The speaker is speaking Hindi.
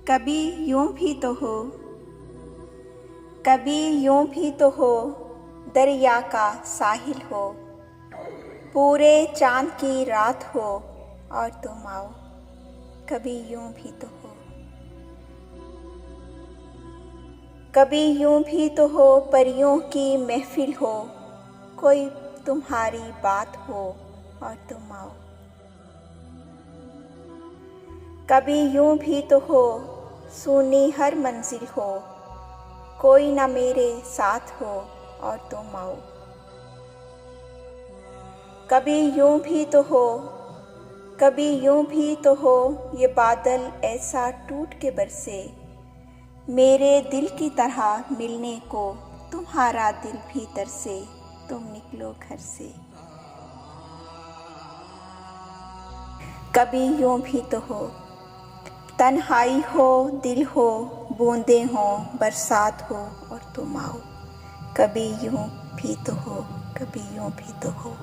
कभी यूं भी तो हो, कभी यूं भी तो हो, दरिया का साहिल हो, पूरे चांद की रात हो और तुम आओ, कभी यूं भी तो हो। कभी यूं भी तो हो, परियों की महफिल हो, कोई तुम्हारी बात हो और तुम आओ। कभी यूं भी तो हो, सूनी हर मंजिल हो, कोई ना मेरे साथ हो और तुम आओ। कभी यूं भी तो हो, कभी यूं भी तो हो, ये बादल ऐसा टूट के बरसे, मेरे दिल की तरह मिलने को तुम्हारा दिल भी तरसे, तुम निकलो घर से। कभी यूं भी तो हो, तन्हाई हो, दिल हो, बूंदें हो, बरसात हो और तुम आओ, कभी यूं भी तो हो, कभी यूं भी तो हो।